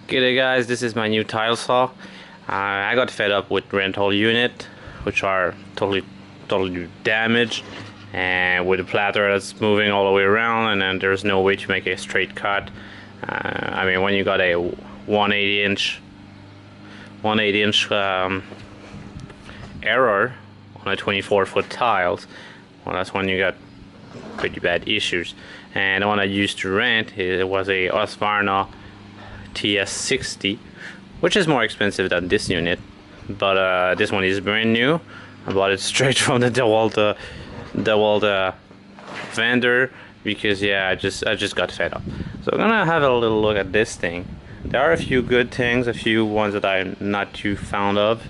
G'day guys, this is my new tile saw. I got fed up with rental unit, which are totally damaged, and with the platter that's moving all the way around, and then there's no way to make a straight cut. I mean, when you got a 1/8 inch error on a 24-foot tiles, well, that's when you got pretty bad issues. And the one I used to rent, it was a Husqvarna TS60, which is more expensive than this unit, but this one is brand new. I bought it straight from the Dewalt vendor because yeah, I just got fed up. So I'm gonna have a little look at this thing. There are a few good things, a few ones that I'm not too fond of.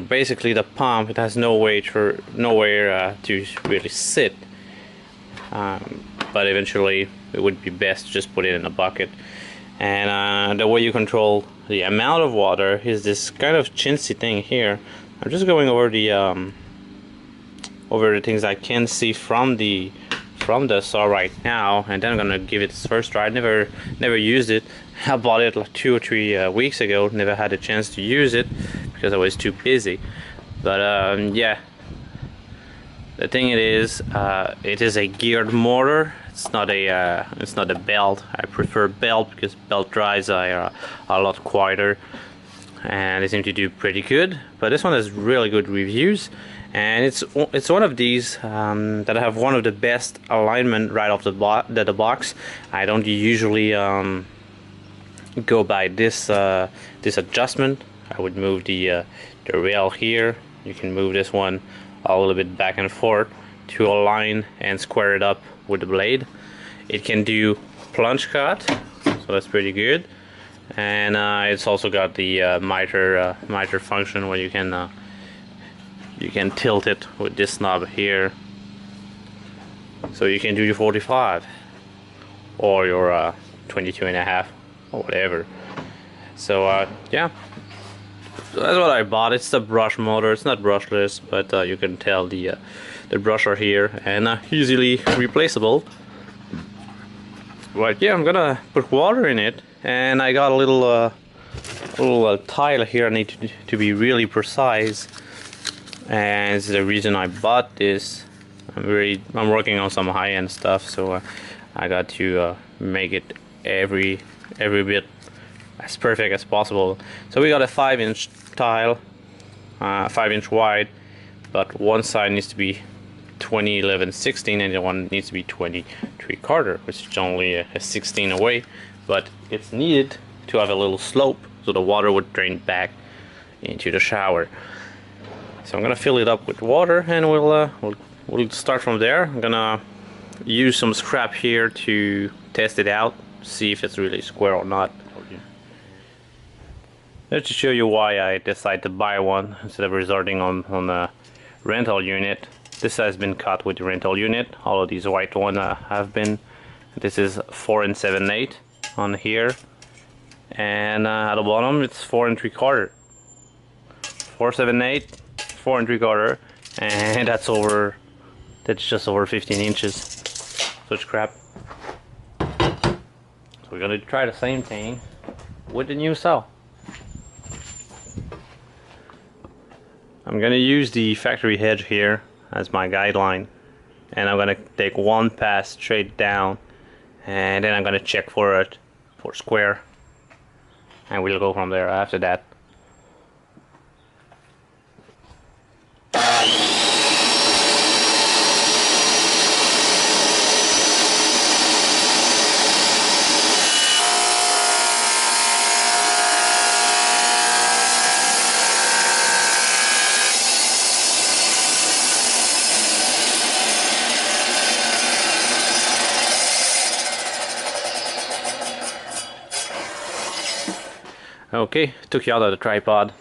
Basically, the pump, it has nowhere to really sit. But eventually it would be best to just put it in a bucket. And the way you control the amount of water is this kind of chintzy thing here. I'm just going over the things I can see from the saw right now, and then I'm gonna give it its first try. I never used it. I bought it like 2 or 3 weeks ago. Never had a chance to use it because I was too busy. But yeah. The thing it is a geared motor. It's not a belt. I prefer belt because belt drives are a lot quieter, and they seem to do pretty good. But this one has really good reviews, and it's one of these that have one of the best alignment right off the box. I don't usually go by this adjustment. I would move the rail here. You can move this one a little bit back and forth to align and square it up with the blade. It can do plunge cut, so that's pretty good. And it's also got the miter function where you can tilt it with this knob here, so you can do your 45 or your 22.5 or whatever. So yeah. So that's what I bought. It's the brush motor. It's not brushless, but you can tell the brush are here and easily replaceable. But yeah, I'm gonna put water in it, and I got a little tile here. I need to be really precise, and it's the reason I bought this. I'm working on some high-end stuff, so I got to make it every bit as perfect as possible. So we got a 5-inch tile, 5-inch wide, but one side needs to be 20, 11, 16, and the one needs to be 20 3/4, which is only a 16 away. But it's needed to have a little slope so the water would drain back into the shower. So I'm gonna fill it up with water, and we'll start from there. I'm gonna use some scrap here to test it out, see if it's really square or not. Just to show you why I decided to buy one instead of resorting on a rental unit. This has been cut with the rental unit. All of these white ones have been. This is 4 7/8 on here, and at the bottom it's 4 3/4. 4 7/8, 4 3/4, and that's just over 15 inches. Such crap. So we're gonna try the same thing with the new saw. I'm gonna use the factory edge here as my guideline, and I'm gonna take one pass straight down, and then I'm gonna check for it for square, and we'll go from there after that. Okay, took you out of the tripod.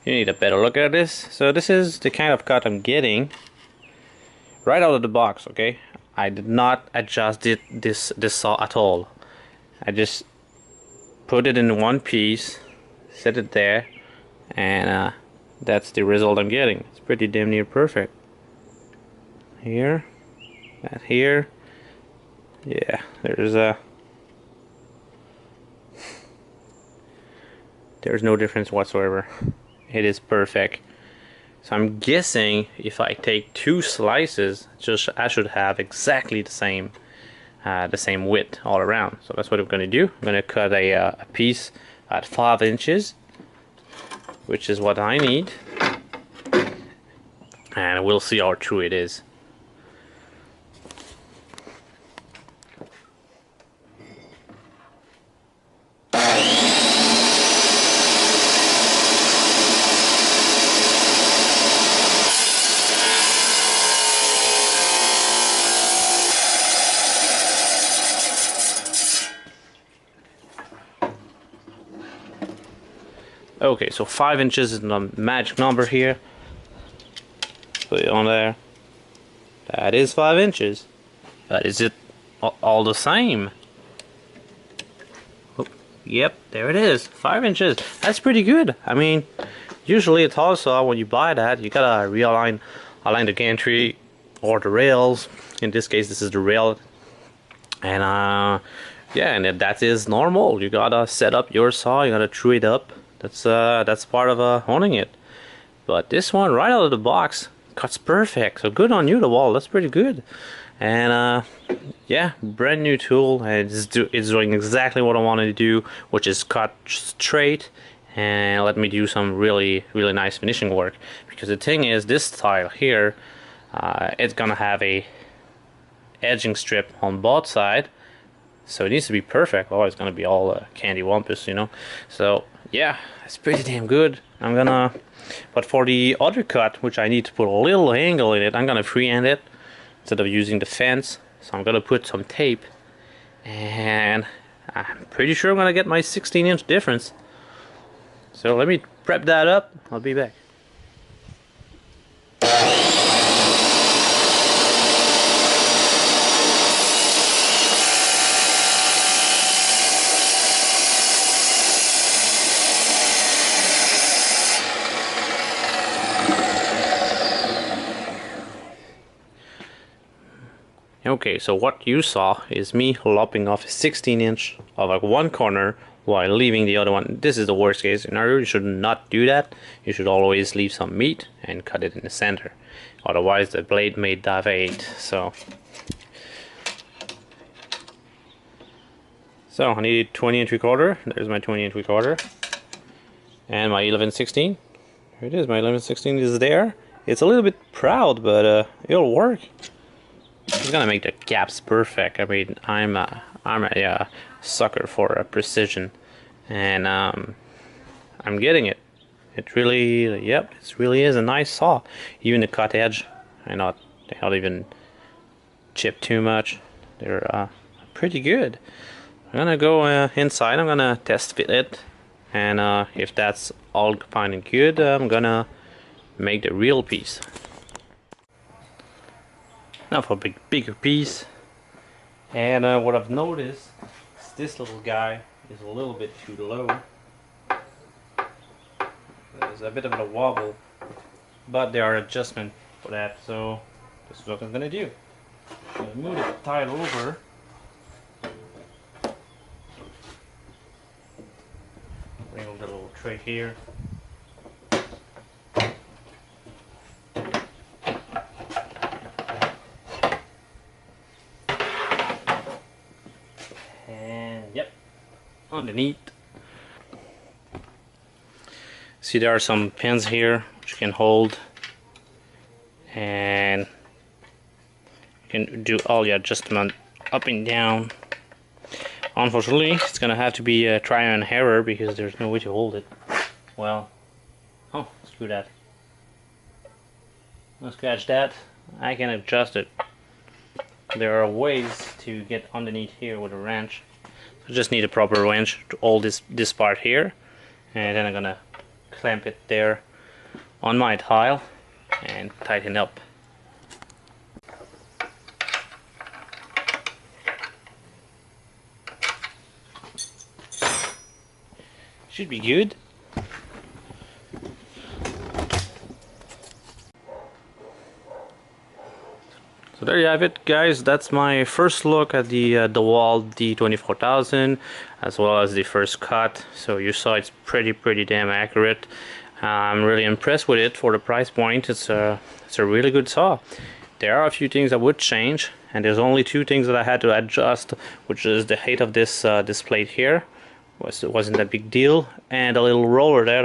You need a better look at this. So this is the kind of cut I'm getting right out of the box. Okay, I did not adjust this saw at all. I just put it in one piece, set it there, and that's the result I'm getting. It's pretty damn near perfect. Here, that here, yeah. There's a There's no difference whatsoever. It is perfect. So I'm guessing if I take 2 slices, I should have exactly the same width all around. So that's what I'm gonna do. I'm gonna cut a piece at 5 inches, which is what I need, and we'll see how true it is. Okay, so 5 inches is the magic number here. Put it on there. That is 5 inches. But is it all the same? Oh, yep, there it is. 5 inches. That's pretty good. I mean, usually it's also when you buy that, you gotta align the gantry or the rails. In this case, this is the rail. And yeah, and if that is normal, you gotta set up your saw. You gotta true it up. That's part of owning it. But this one right out of the box cuts perfect. So good on you, Dewalt. That's pretty good. And yeah, brand new tool, and it's doing exactly what I wanted to do, which is cut straight and let me do some really nice finishing work. Because the thing is, this style here, it's gonna have a edging strip on both sides, so it needs to be perfect. Oh, it's gonna be all candy wampus, you know. So yeah, it's pretty damn good. But for the other cut, which I need to put a little angle in it, I'm gonna freehand it instead of using the fence. So I'm gonna put some tape, and I'm pretty sure I'm gonna get my 16-inch difference. So let me prep that up. I'll be back. Okay, so what you saw is me lopping off a 16-inch of like one corner while leaving the other one. This is the worst case scenario. You should not do that. You should always leave some meat and cut it in the center. Otherwise the blade may deviate. So I need 20 and 3/4. There's my 20 and 3/4. And my 11/16. Here it is, my 11/16 is there. It's a little bit proud, but it'll work. It's gonna make the gaps perfect. I mean, I'm a sucker for precision, and I'm getting it. It really, yep, it really is a nice saw. Even the cut edge, they not even chip too much. They're pretty good. I'm gonna go inside. I'm gonna test fit it, and if that's all fine and good, I'm gonna make the real piece. Now for a bigger piece, and what I've noticed is this little guy is a little bit too low. There's a bit of a wobble, but there are adjustments for that, so this is what I'm gonna do. I'm gonna move the tile over. Bring over the little tray here. Underneath. See, there are some pins here which you can hold, and you can do all your adjustment up and down. Unfortunately, it's gonna have to be a trial and error because there's no way to hold it. Well, oh, screw that. Let's scratch that. I can adjust it. There are ways to get underneath here with a wrench. I just need a proper wrench to hold this part here, and then I'm gonna clamp it there on my tile and tighten up. Should be good. So there you have it, guys. That's my first look at the Dewalt D24000, as well as the first cut. So you saw it's pretty damn accurate. I'm really impressed with it for the price point. It's a really good saw. There are a few things I would change, and there's only two things that I had to adjust, which is the height of this this plate here. It wasn't a big deal, and a little roller there.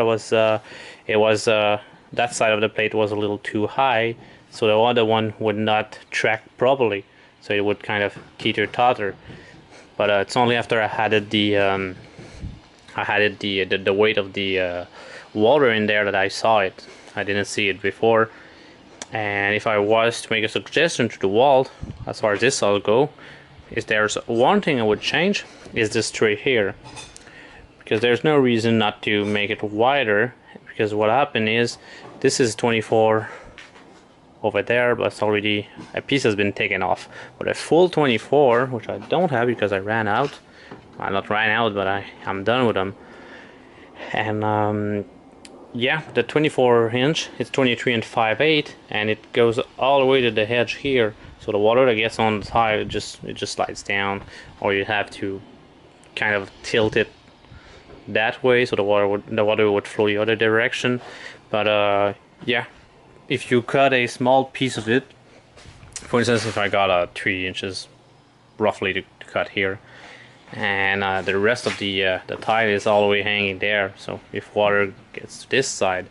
That side of the plate was a little too high, so the other one would not track properly, so it would kind of teeter-totter. But it's only after I added the weight of the water in there that I saw it. I didn't see it before. And if I was to make a suggestion to Dewalt, as far as this all go, is there's one thing I would change, is this tray here, because there's no reason not to make it wider. Because what happened is, this is 24 over there, but it's already, a piece has been taken off. But a full 24, which I don't have because I ran out. Well, not ran out, but I'm done with them. And yeah, the 24 inch, it's 23 and 5/8, and it goes all the way to the edge here. So the water that gets on the tile, it just slides down, or you have to kind of tilt it that way so the water would flow the other direction. But yeah, if you cut a small piece of it, for instance, if I got 3 inches roughly to cut here, and the rest of the tile is all the way hanging there, so if water gets to this side,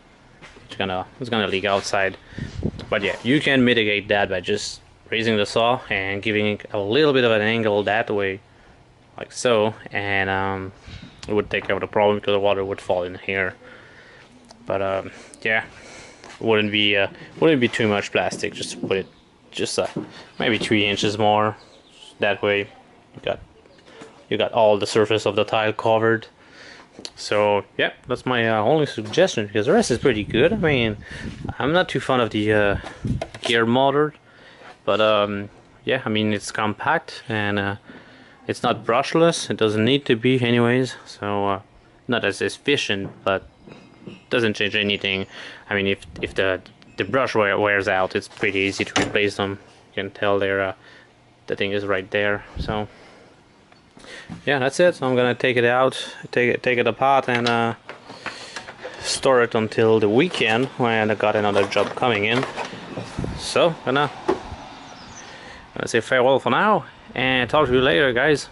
it's gonna leak outside. But yeah, you can mitigate that by just raising the saw and giving it a little bit of an angle that way, like so, and it would take care of the problem, because the water would fall in here. But yeah, wouldn't be too much plastic just to put it maybe 3 inches more. That way you got all the surface of the tile covered. So yeah, that's my only suggestion, because the rest is pretty good. I mean, I'm not too fond of the gear motor, but yeah, I mean, it's compact, and it's not brushless. It doesn't need to be anyways, so not as efficient, but doesn't change anything. I mean, if the brush wears out, it's pretty easy to replace them. You can tell there the thing is right there. So yeah, that's it. So I'm gonna take it out, take it apart, and store it until the weekend when I got another job coming in. So gonna say farewell for now, and talk to you later, guys.